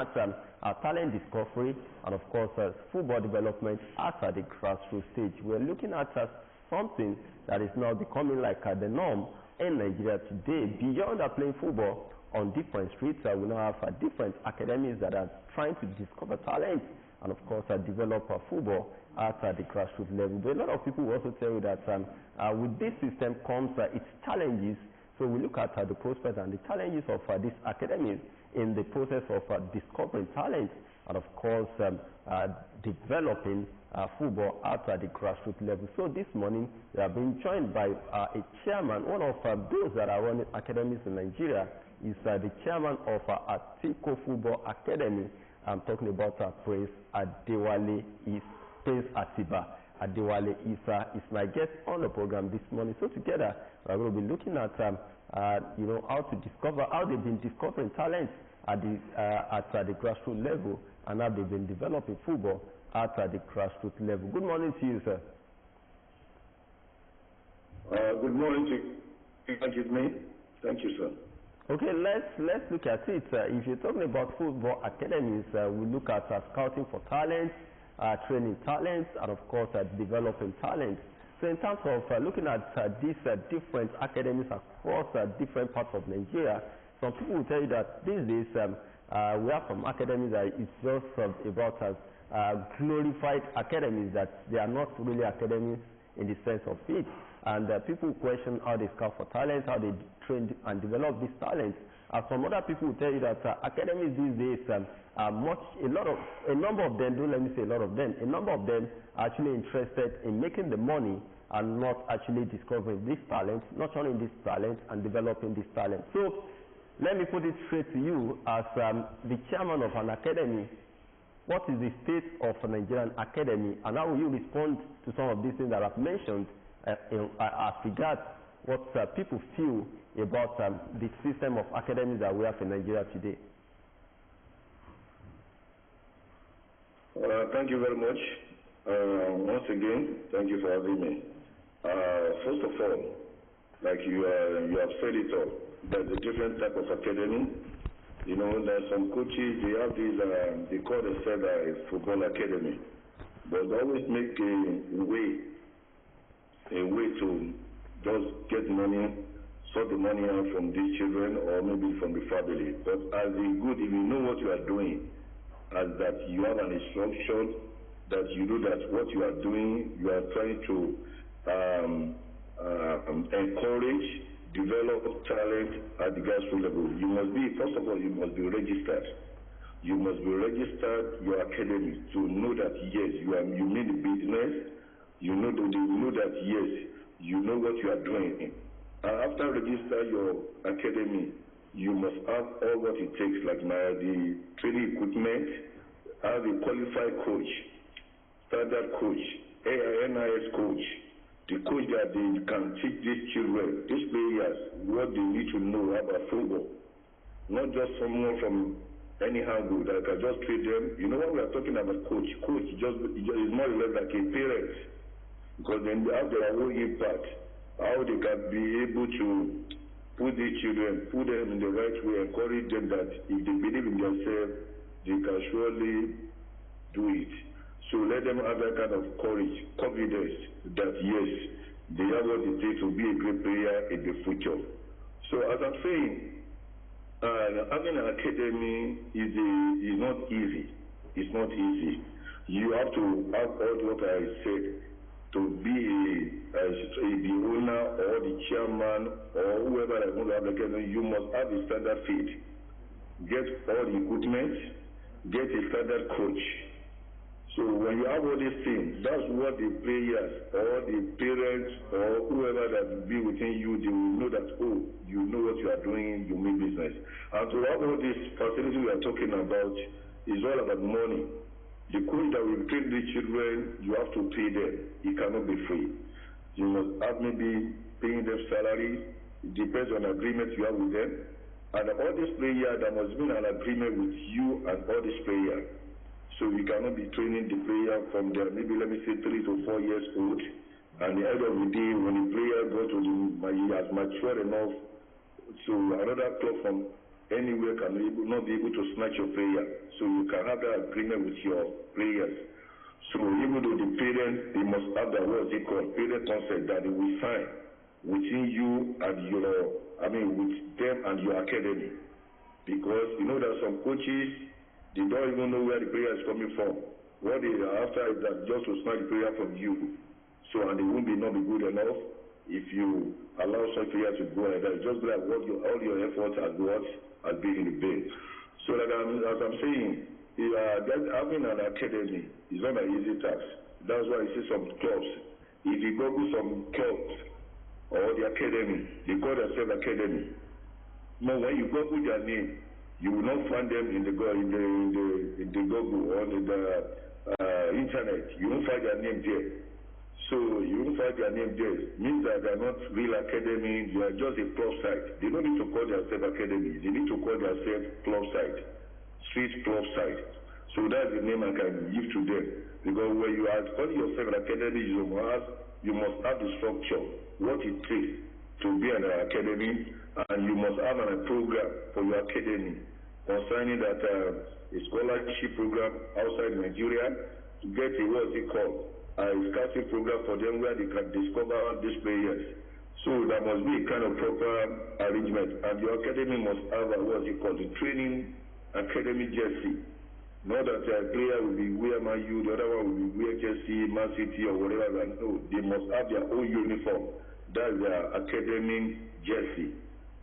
at talent discovery and of course football development at the grassroots stage. We're looking at something that is now becoming like the norm in Nigeria today. Beyond playing football on different streets, we now have different academies that are trying to discover talent and of course develop football at the grassroots level. But a lot of people will also tell you that with this system comes its challenges. So we look at the prospects and the challenges of these academies in the process of discovering talent and of course developing football at the grassroots level. So this morning we are being joined by a chairman, one of those that are running academies in Nigeria is the chairman of Atiko Football Academy. I'm talking about Prince Adewale Prince Atiba Adewale is my guest on the program this morning. So together we are going to be looking at how they've been discovering talent at the grassroots level and how they've been developing football at the grassroots level. Good morning to you, sir. Good morning to you. Thank you, sir. Okay, let's look at it. If you're talking about football academies, we look at scouting for talent, training talents, and of course developing talent. So in terms of looking at these different academies across different parts of Nigeria, some people will tell you that these days we have some academies that it's just about glorified academies, that they are not really academies in the sense of it. And people question how they scout for talent, how they train and develop these talents. Some other people will tell you that academies these days a number of them, don't let me say a lot of them, a number of them are actually interested in making the money and not actually discovering this talent, not only this talent and developing this talent. So let me put it straight to you as the chairman of an academy. What is the state of a Nigerian academy, and how will you respond to some of these things that I've mentioned as regards what people feel about the system of academies that we have in Nigeria today? Thank you very much. Once again, thank you for having me. First of all, like you have said it all, there's a different type of academy. You know, there's some coaches, they have these, they call themselves a football academy, but they always make a way to just get money, sort the money out from these children or maybe from the family. But as a good, if you know what you are doing, as that you have an instruction, that you know that what you are doing, you are trying to encourage, develop talent at the grassroots level. You must be, first of all, you must be registered. You must be registered your academy to know that yes, you mean the business. You know that they know that yes, you know what you are doing. After register your academy, you must have all what it takes, like the training equipment, have a qualified coach, standard coach, AINIS coach, the coach that they can teach these children, these players, what they need to know about football. Not just someone from anyhow good that can just treat them. You know what we are talking about, coach is more or less like a parent, because then they have their own impact, how they can be able to put these children, put them in the right way, encourage them that if they believe in themselves, they can surely do it. So let them have that kind of courage, confidence that yes, they have what it takes to be a great player in the future. So as I'm saying, having an academy is not easy. It's not easy. You have to have all what I said to be the owner or the chairman or whoever is going to have the academy. You must have a standard feed, get all the equipment, get a standard coach. So when you have all these things, that's what the players or the parents or whoever that will be within you, they will know that, oh, you know what you are doing, you mean business. And to have all these facilities we are talking about is all about money. The coach that will train the children, you have to pay them. It cannot be free. You must have maybe paying them salary. It depends on the agreement you have with them. And all these players, there must be an agreement with you and all these players. So we cannot be training the player from there, maybe let me say 3 to 4 years old, and the end of the day, when the player goes to he has matured enough, so another club from anywhere not be able to snatch your player. So you can have that agreement with your players. So even though the parents, they must have that, what's it called, parent consent that they will sign within you and with them and your academy. Because you know that some coaches, they don't even know where the player is coming from. What they are after is that just to snatch the player from you. So, and they won't not be good enough if you allow such player to go like that. It's just like all your efforts has been in the vain. So as I'm saying, having an academy is not an easy task. That's why you see some clubs. If you go to some clubs or the academy, they call themselves academy. But when you Google their name, you will not find them in the Google or in the internet. You won't find their name there. So you won't find their name there. It means that they are not real academy. They are just a club site. They don't need to call themselves academy. They need to call themselves club site, street club site. So that's the name I can give to them. Because when you are calling yourself an academy, you must have the structure, what it takes to be an academy, and you must have a program for your academy concerning that a scholarship program outside Nigeria to get a scouting program for them where they can discover these players. So there must be a kind of proper arrangement, and your academy must have the training academy jersey. Not that a player will be wear Man U, the other one will be wear Chelsea, Man City, or whatever. No, they must have their own uniform. That's their academy jersey.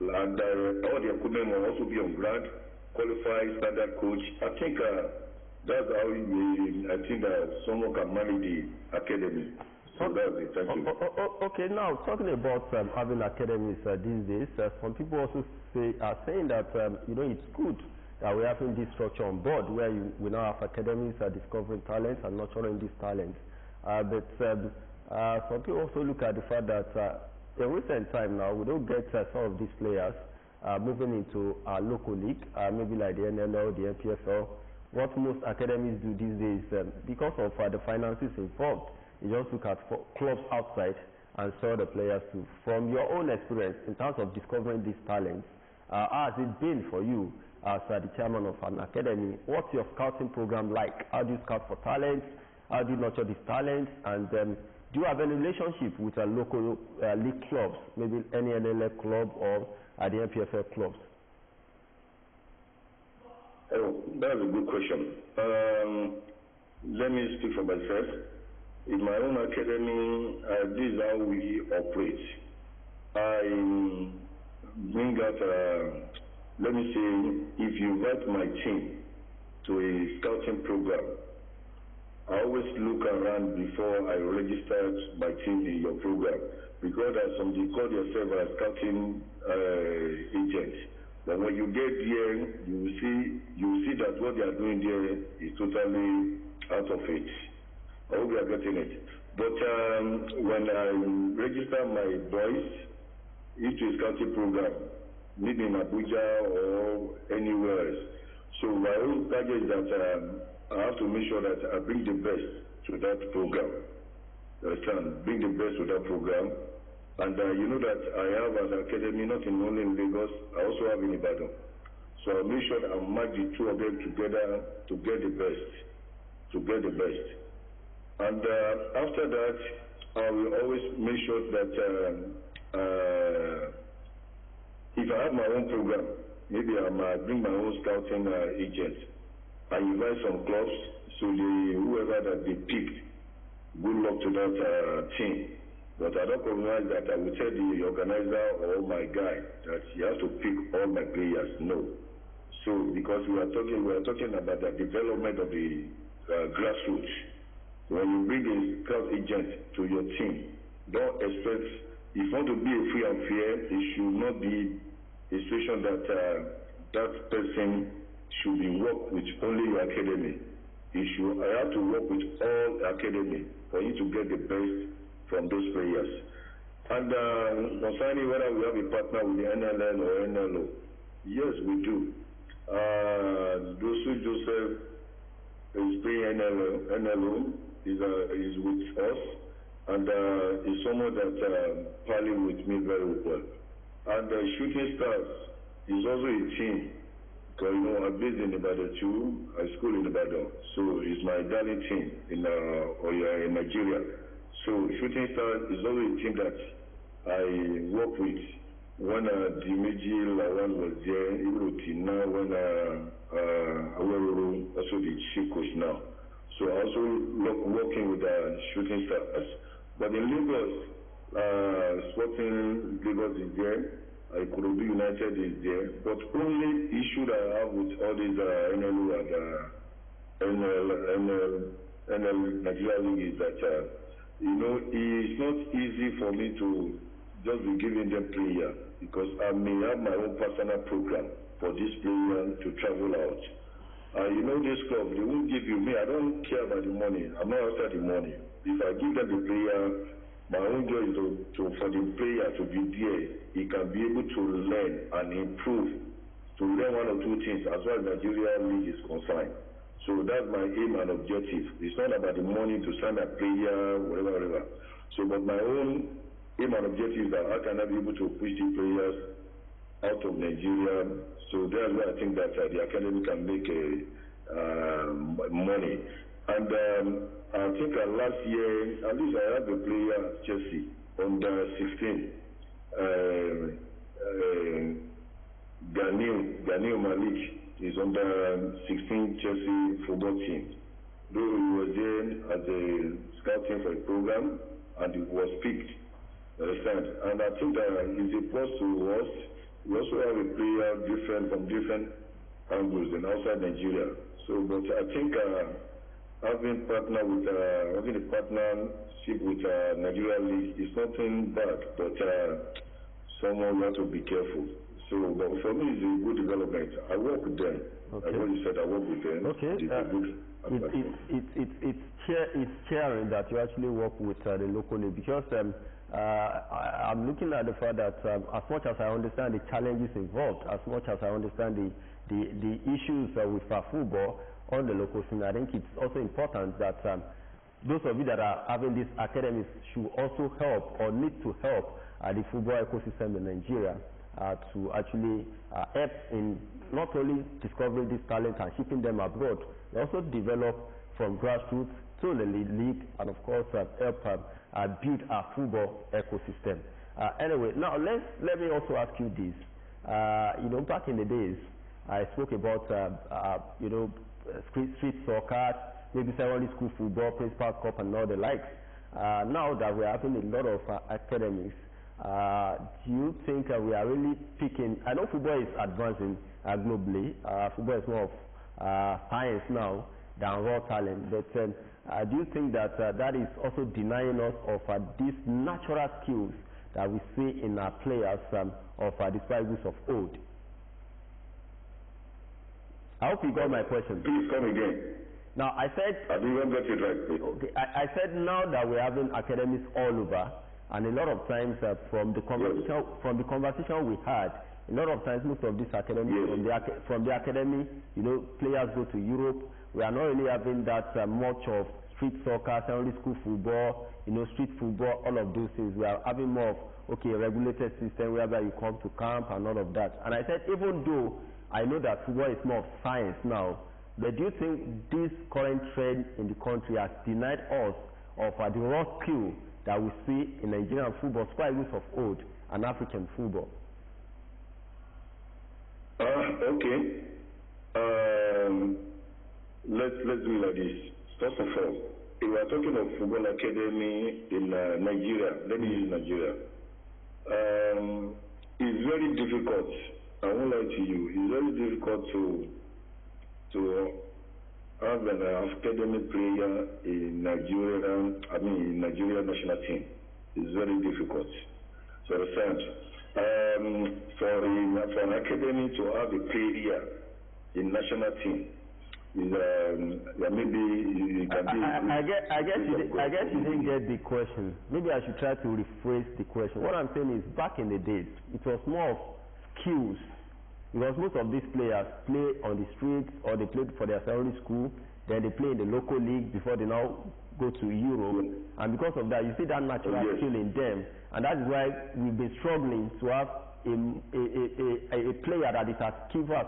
And all the equipment will also be on ground, qualified standard coach. I think that's how I think that someone can manage the academy. So that's it. Thank you. Okay, now talking about having academies these days, some people also are saying that it's good that we're having this structure on board where we now have academies discovering talents and nurturing these talents. But some people also look at the fact that in recent time now we don't get some of these players moving into our local league, maybe like the NLL, the MPFL. What most academies do these days, because of the finances involved, you just look at clubs outside and sell the players to. From your own experience in terms of discovering these talents, how has it been for you as the chairman of an academy? What's your scouting program like? How do you scout for talents? How do you nurture these talents? And do you have any relationship with local league clubs, maybe any NLL club or the MPFL clubs? Oh, that's a good question. Let me speak for myself. In my own academy, this is how we operate. I bring out, let me say, if you invite my team to a scouting program, I always look around before I register my team in your program, because there's some, they call themselves a scouting agent. But when you get there, you will see that what they are doing there is totally out of it. I hope you are getting it. But when I register my boys into a scouting program, maybe in Abuja or anywhere else, so my own target is that I have to make sure that I bring the best to that program. Bring the best to that program. And you know that I have an academy not only in Lagos, I also have in Ibadan. So I'll make sure that I match the two of them together to get the best. And after that, I will always make sure that if I have my own program, maybe I might bring my own scouting agent. I invite some clubs, so whoever that they pick, good luck to that team. But I don't compromise that I will tell the organizer or my guy that he has to pick all my players. No. So because we are talking about the development of the grassroots. When you bring a scout agent to your team, don't expect, if you want to be a free and fair, it should not be a situation that that person should be work with only your academy. I have to work with all academy for you to get the best from those players. And concerning whether we have a partner with the NLL or NLO, yes, we do. Dosu Joseph is playing NLO, is with us, and is someone that parlayed with me very well. And Shooting Stars is also a team Because, you know, I'm based in Ibadan too. I school in Ibadan. So it's my darling team in Nigeria. So Shooting Star is always a team that I work with. When Dimeji Lawan was there, even now when Awero also the chief coach now. So I also working with Shooting Stars. But in Lagos, Sporting Lagos is there. Kurubi United is there. But only issue that I have with all these NLU and NL Nigeria League is that, you know, it's not easy for me to just be giving them player because I may have my own personal program for this player to travel out. You know, this club, they won't give you me. I don't care about the money. I'm not after the money. If I give them the player, my own job is for the player to be there. He can be able to learn and improve, to learn one or two things as far as Nigeria League is concerned. So that's my aim and objective. It's not about the money to sign a player, whatever. So, but my own aim and objective is that how can I be able to push the players out of Nigeria? So that's why I think that the academy can make money. And I think last year, at least I have a player at Chelsea under 16. Ganil Malik is under 16 Chelsea football team. Though he was there as a scouting for a program and he was picked. Understand? And I think that it's a plus to us. We also have a player from different angles and outside Nigeria. So, but I think having a partnership with Nigeria League is nothing bad, but someone you have to be careful. So, but for me, it's a good development. I work with them. Okay. Like what you said, I work with them. Okay. It's cheering that you actually work with the local league because I'm looking at the fact that as much as I understand the challenges involved, as much as I understand the issues with football on the local scene, I think it's also important that those of you that are having these academies should also help or need to help the football ecosystem in Nigeria to actually help in not only discovering this talent and shipping them abroad, but also develop from grassroots to the league and of course help build a football ecosystem. Anyway, now let me also ask you this. You know, back in the days, I spoke about street soccer, maybe secondary school football, Principal Cup, and all the likes. Now that we're having a lot of academies, do you think we are really picking? I know football is advancing globally. Football is more of science now than raw talent. But do you think that that is also denying us of these natural skills that we see in our players of the Spiders of old? I hope you got my question. Please come again. Now I said. I didn't get it right, please. Okay, I said now that we're having academies all over, and a lot of times from the conversation we had, a lot of times most of these academies from the academy, you know, players go to Europe. We are not really having that much of street soccer, secondary school football, you know, street football, all of those things. We are having more of a regulated system whereby you come to camp and all of that. And I said, even though I know that football is more of science now, but do you think this current trend in the country has denied us of the raw skill that we see in Nigerian football, Spiders of old, and African football? Okay. Let's do it like this. First of all, if we are talking of football academy in Nigeria, let me use Nigeria. It's very difficult. I won't lie to you. It's very difficult to have an academic player in Nigeria national team. It's very difficult. So understand. For an academy to have a player in national team is maybe it can be. I guess you didn't get the question. Maybe I should try to rephrase the question. What I'm saying is, back in the days, it was more of skills, because most of these players play on the streets or they play for their secondary school, then they play in the local league before they now go to Europe, and because of that, you see that natural skill in them, and that is why we've been struggling to have a player that is as skillful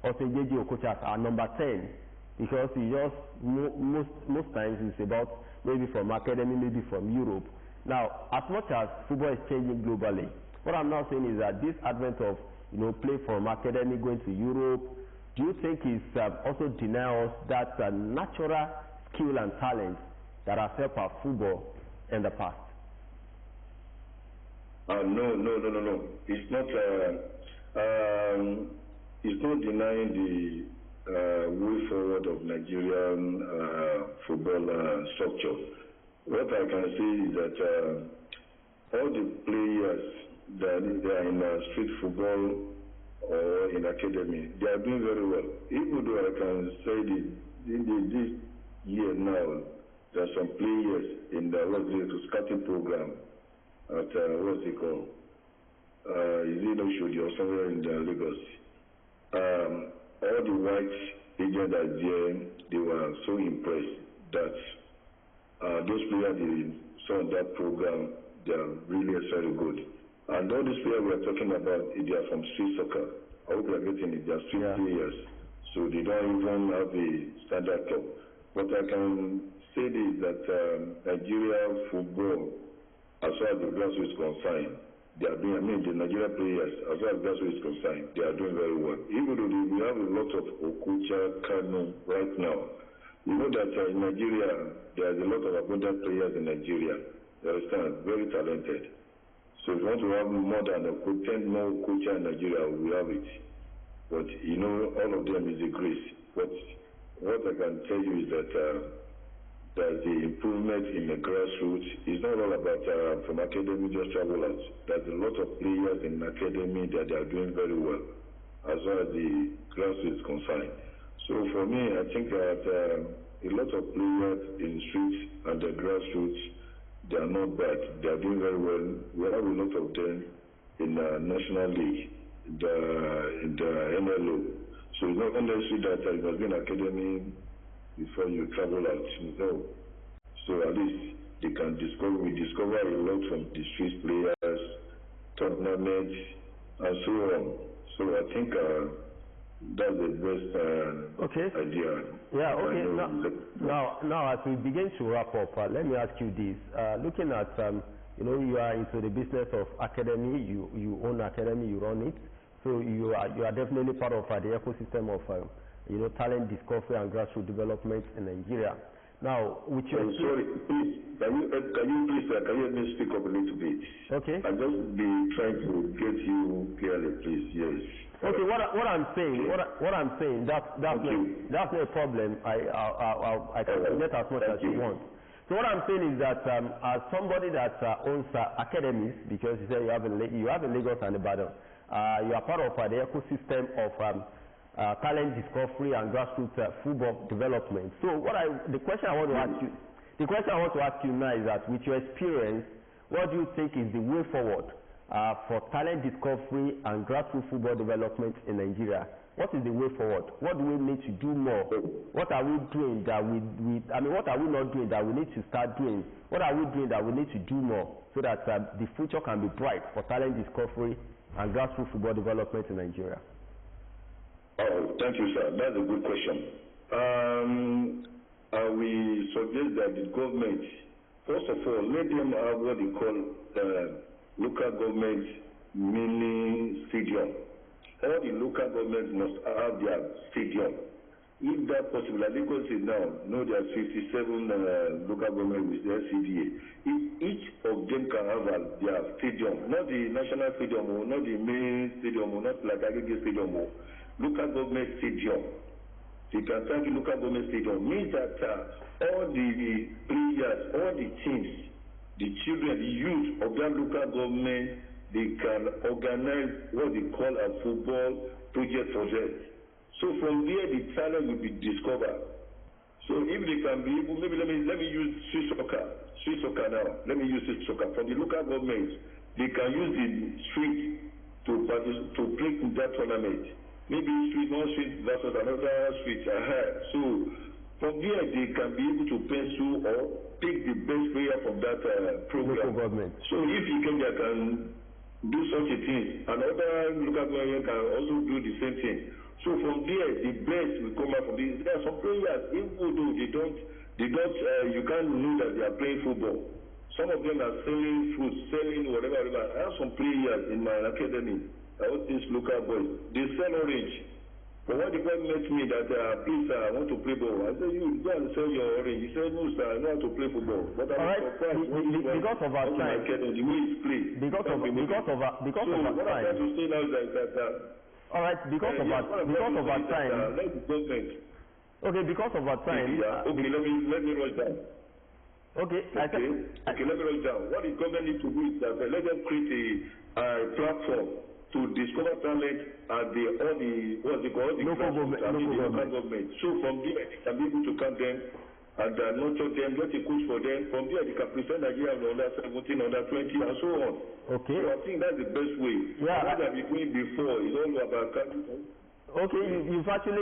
Osejeji Okocha as our number 10, because he just most times it's about maybe from academy, maybe from Europe. Now, as much as football is changing globally, what I'm now saying is that this advent of play from academy going to Europe, do you think is also deny us that natural skill and talent that has helped our football in the past? No. It's not denying the way forward of Nigerian football structure. What I can say is that all the players that they are in street football or in academy, they are doing very well. Even though I can say that this year now, there are some players in the scouting program at what's it called? Is it Oshodi or somewhere in Lagos? All the white agents that there, they were so impressed that those players they saw in that program, they are really very good. And all these players we are talking about, they are from street soccer. I hope you are getting it. They are street players, so they don't even have a standard club. What I can say is that Nigeria football, as far as the grassroots is concerned, they are doing, the Nigerian players, as far as grassroots is concerned, they are doing very well. Even though we have a lot of Okocha, Kano right now. You know that in Nigeria, there is a lot of abundant players in Nigeria. You understand? Very talented. So if you want to have more than 10 more Okocha in Nigeria, we have it. But all of them is a grace. But what I can tell you is that there's the improvement in the grassroots. It's not all about from academy just travel out. There's a lot of players in academy that they are doing very well as far as the grassroots is concerned. So for me, I think that a lot of players in streets and the grassroots, they are not bad. They are doing very well. We have a lot of them in the National League, in the NLO. So it's not necessary that you must be in academy before you travel out. No. So at least they can we discover a lot from the street players, tournaments, and so on. So I think that's the best idea. Yeah, okay. Now, as we begin to wrap up, let me ask you this. Looking at, you are into the business of academy, you own academy, you run it. So you are definitely part of the ecosystem of talent discovery and grassroots development in Nigeria. Now, with your sorry, please, can you let me speak up a little bit? Okay. I'll just be trying to get you clearly, please. Yes. Okay. What I'm saying, that's not a problem. I can get as much as you want. So what I'm saying is that as somebody that owns academies, because you say you have in Lagos and Ibadan, you are part of the ecosystem of talent discovery and grassroots football development. So the question I want to ask you now is that with your experience, what do you think is the way forward for talent discovery and grassroots football development in Nigeria? What is the way forward? What do we need to do more? What are we doing that what are we not doing that we need to start doing? What are we doing that we need to do more so that the future can be bright for talent discovery and grassroots football development in Nigeria? Oh, thank you, sir. That's a good question. We suggest that the government, first of all, let them have what they call local government mini stadium. All the local governments must have their stadium. If that's possible, like Lagos is now, there are 57 local governments with their CDA. If each of them can have their stadium, not the national stadium, or not the main stadium, or not like Agege stadium, or local government stadium. They can thank the local government stadium. Means that all the players, all the teams, the children, the youth of that local government, they can organize what they call a football project for them. So from there, the talent will be discovered. So if they can be able, maybe let me use street soccer now. Let me use street soccer. For the local government, they can use the street to play in that tournament. Maybe one street versus another street. So from there, they can be able to pencil or pick the best player from that program. So if you can do such a thing, another local government can also do the same thing. So from there, the best will come out from this. There are some players, even though you can't know that they are playing football. Some of them are selling fruits, selling whatever. I have some players in my academy, all these local boys. They sell orange. But when the boy met me that, please, sir, I want to play ball. I said, you go and sell your orange. He said, no, sir, I know how to play football. But I'm surprised because of our time. The way it's played. Because of our time. So what I'm trying to say now is that. All right, because of our time. Let the government. Okay, because of our time. Okay, let me rush down. Okay, let me rush down. What the government needs to do is that let them create a platform to discover talent at all the local government. So from there, they can be able to count them and nurture them, get a coach for them. From there, they can present Nigeria under 17, under 20, and so on. Okay. So I think that's the best way. Yeah. What I've been doing before is all about okay, you've actually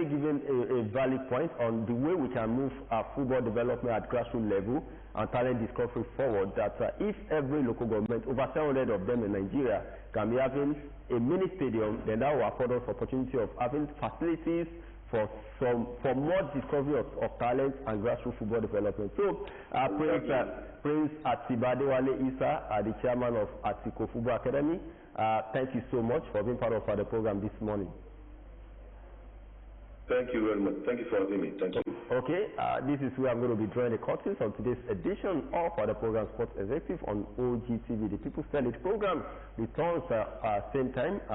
given a valid point on the way we can move football development at grassroots level and talent discovery forward. That if every local government, over 700 of them in Nigeria, can be having a mini stadium, then that will afford us opportunity of having facilities for more discovery of talent and grassroots football development. So, Prince Atibadewale Issa, the chairman of Atiko Football Academy, thank you so much for being part of the program this morning. Thank you very much. Thank you for having me. Thank you. Okay, this is where I'm going to be drawing the curtains on today's edition of the program Sports Executive on OGTV. The People's Telly program returns same time.